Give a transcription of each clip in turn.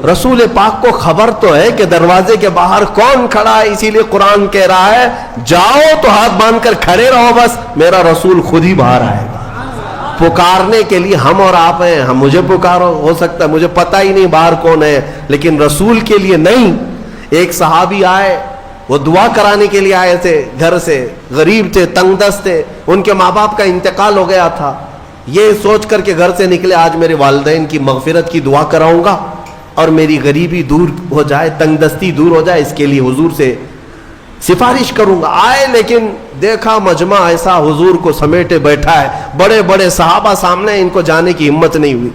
رسول پاک کو خبر تو ہے کہ دروازے کے باہر کون کھڑا ہے، اسی لیے قرآن کہہ رہا ہے جاؤ تو ہاتھ باندھ کر کھڑے رہو، بس میرا رسول خود ہی باہر آئے گا۔ پکارنے کے لیے ہم اور آپ ہیں، ہم مجھے پکارو، ہو سکتا ہے مجھے پتہ ہی نہیں باہر کون ہے، لیکن رسول کے لیے نہیں۔ ایک صحابی آئے، وہ دعا کرانے کے لیے آئے تھے، گھر سے غریب تھے، تنگ دست تھے، ان کے ماں باپ کا انتقال ہو گیا تھا، یہ سوچ کر کے گھر سے نکلے آج میرے والدین کی مغفرت کی دعا کراؤں گا اور میری غریبی دور ہو جائے، تنگ دستی دور ہو جائے، اس کے لیے حضور سے سفارش کروں گا۔ آئے لیکن دیکھا مجمع ایسا حضور کو سمیٹے بیٹھا ہے، بڑے بڑے صحابہ سامنے، ان کو جانے کی ہمت نہیں ہوئی،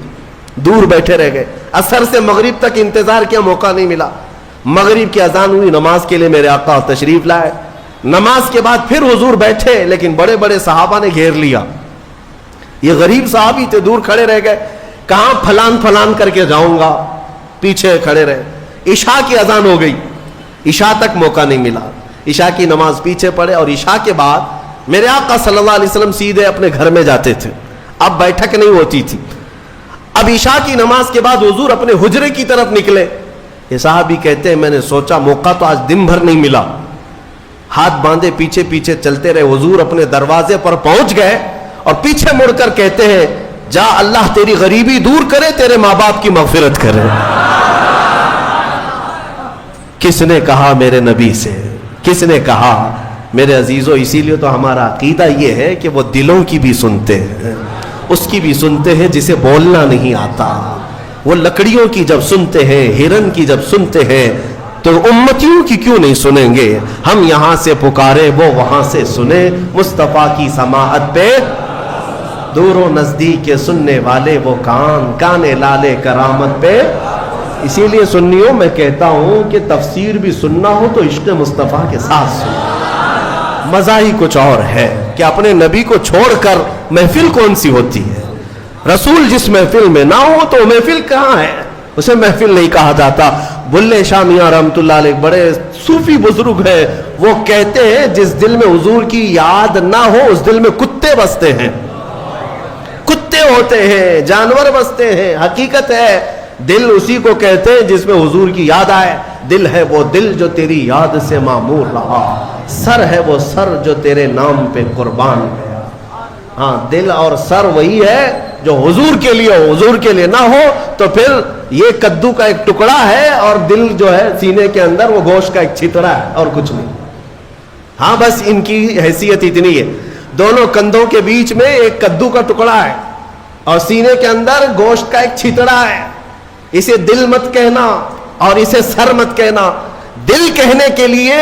دور بیٹھے رہ گئے۔ عصر سے مغرب تک انتظار کیا، موقع نہیں ملا۔ مغرب کی اذان ہوئی، نماز کے لیے میرے آقا تشریف لائے، نماز کے بعد پھر حضور بیٹھے، لیکن بڑے بڑے صحابہ نے گھیر لیا۔ یہ غریب صحابی تھے، دور کھڑے رہ گئے، کہاں پھلان پھلان کر کے جاؤں گا، پیچھے کھڑے رہے۔ عشاء کی اذان ہو گئی، عشاء تک موقع نہیں ملا، عشاء کی نماز پیچھے پڑے، اور عشاء کے بعد میرے آقا صلی اللہ علیہ وسلم سیدھے اپنے گھر میں جاتے تھے، اب بیٹھک نہیں ہوتی تھی۔ اب عشاء کی نماز کے بعد حضور اپنے حجرے کی طرف نکلے۔ یہ صحابی کہتے ہیں میں نے سوچا موقع تو آج دن بھر نہیں ملا، ہاتھ باندھے پیچھے پیچھے چلتے رہے، حضور اپنے دروازے پر پہنچ گئے اور پیچھے مڑ کر کہتے ہیں جا اللہ تیری غریبی دور کرے، تیرے ماں باپ کی مغفرت کرے۔ کس نے کہا میرے نبی سے، کس نے کہا؟ میرے عزیزو، اسی لیے تو ہمارا عقیدہ یہ ہے کہ وہ دلوں کی بھی سنتے ہیں، اس کی بھی سنتے ہیں جسے بولنا نہیں آتا۔ وہ لکڑیوں کی جب سنتے ہیں، ہرن کی جب سنتے ہیں، تو امتیوں کی کیوں نہیں سنیں گے؟ ہم یہاں سے پکارے وہ وہاں سے سنے، مصطفیٰ کی سماعت پہ دور و نزدیک کے سننے والے وہ کان، کان لالے کرامت پہ۔ اسی لیے سنیوں میں کہتا ہوں کہ تفسیر بھی سننا ہو تو عشق مصطفیٰ کے ساتھ سنو، مزہ ہی کچھ اور ہے کہ اپنے نبی کو چھوڑ کر محفل کون سی ہوتی ہے؟ رسول جس محفل میں نہ ہو تو محفل کہاں ہے؟ اسے محفل نہیں کہا جاتا۔ بلے شاہ میاں رحمت اللہ علیہ بڑے صوفی بزرگ ہیں، وہ کہتے ہیں جس دل میں حضور کی یاد نہ ہو اس دل میں کتے بستے ہیں، کتے ہوتے ہیں، جانور بستے ہیں۔ حقیقت ہے دل اسی کو کہتے ہیں جس میں حضور کی یاد آئے۔ دل ہے وہ دل جو تیری یاد سے معمور رہا، سر ہے وہ سر جو تیرے نام پہ قربان گیا۔ ہاں، دل اور سر وہی ہے جو حضور کے لیے ہو، حضور کے لیے نہ ہو تو پھر یہ کدو کا ایک ٹکڑا ہے اور دل جو ہے سینے کے اندر وہ گوشت کا ایک چھتڑا ہے اور کچھ نہیں۔ ہاں بس ان کی حیثیت اتنی ہے، دونوں کندھوں کے بیچ میں ایک کدو کا ٹکڑا ہے اور سینے کے اندر گوشت کا ایک چھتڑا ہے۔ اسے دل مت کہنا اور اسے سر مت کہنا۔ دل کہنے کے لیے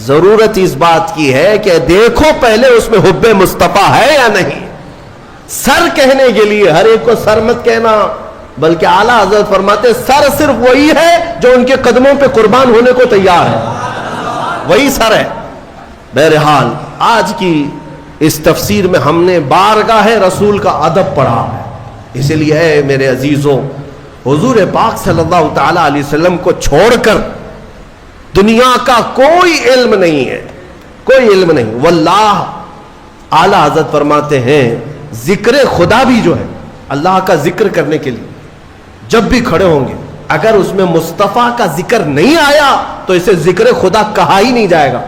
ضرورت اس بات کی ہے کہ دیکھو پہلے اس میں حب مصطفیٰ ہے یا نہیں۔ سر کہنے کے لیے ہر ایک کو سر مت کہنا، بلکہ اعلیٰ حضرت فرماتے سر صرف وہی ہے جو ان کے قدموں پہ قربان ہونے کو تیار ہے، وہی سر ہے۔ بہرحال آج کی اس تفسیر میں ہم نے بارگاہ رسول کا ادب پڑھا ہے، اس لیے اے میرے عزیزوں، حضور پاک صلی اللہ تعالی علیہ وسلم کو چھوڑ کر دنیا کا کوئی علم نہیں ہے، کوئی علم نہیں۔ واللہ اعلیٰ حضرت فرماتے ہیں ذکر خدا بھی جو ہے اللہ کا ذکر کرنے کے لیے جب بھی کھڑے ہوں گے، اگر اس میں مصطفیٰ کا ذکر نہیں آیا تو اسے ذکر خدا کہا ہی نہیں جائے گا،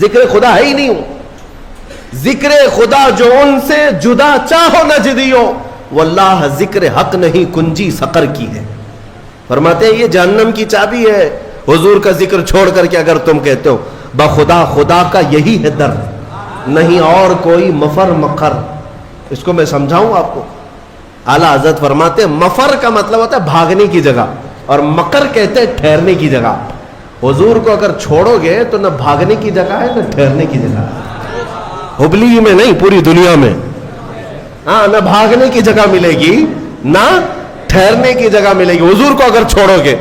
ذکر خدا ہے ہی نہیں ہو۔ ذکر خدا جو ان سے جدا چاہو نہ جدیو، واللہ ذکر حق نہیں کنجی سقر کی ہے۔ فرماتے ہیں یہ جہنم کی چابی ہے، حضور کا ذکر چھوڑ کر کے اگر تم کہتے ہو بخدا خدا کا یہی ہے در، نہیں اور کوئی مفر مکر۔ اس کو میں سمجھاؤں آپ کو۔ اعلیٰ حضرت فرماتے ہیں مفر کا مطلب ہوتا ہے بھاگنے کی جگہ، اور مکر کہتے ہیں ٹھہرنے کی جگہ۔ حضور کو اگر چھوڑو گے تو نہ بھاگنے کی جگہ ہے نہ ٹھہرنے کی جگہ ہے، ہبلی میں نہیں پوری دنیا میں۔ ہاں، نہ بھاگنے کی جگہ ملے گی نہ ٹھہرنے کی جگہ ملے گی حضور کو اگر چھوڑو گے۔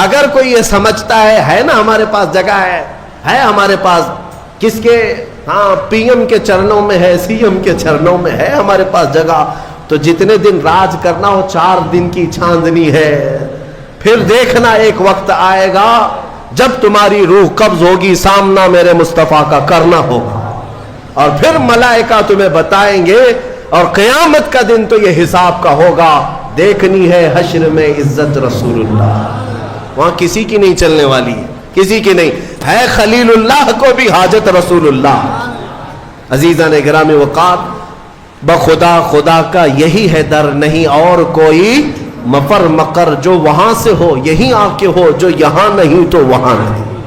اگر کوئی یہ سمجھتا ہے نا ہمارے پاس جگہ ہے ہمارے پاس کس کے، ہاں پی ایم کے چرنوں میں ہے، سی ایم کے چرنوں میں ہے ہمارے پاس جگہ، تو جتنے دن راج کرنا ہو 4 دن کی چاندنی ہے۔ پھر دیکھنا ایک وقت آئے گا جب تمہاری روح قبض ہوگی، سامنا میرے مصطفیٰ کا کرنا ہوگا، اور پھر ملائکہ تمہیں بتائیں گے، اور قیامت کا دن تو یہ حساب کا ہوگا دیکھنی ہے حشر میں عزت رسول اللہ. وہاں کسی کی نہیں چلنے والی ہے, کسی کی نہیں ہے. خلیل اللہ کو بھی حاجت رسول اللہ. عزیزان گرامی وقار, بخدا خدا کا یہی ہے در, نہیں اور کوئی مفر مقر. جو وہاں سے ہو یہیں آ کے ہو, جو یہاں نہیں تو وہاں نہیں.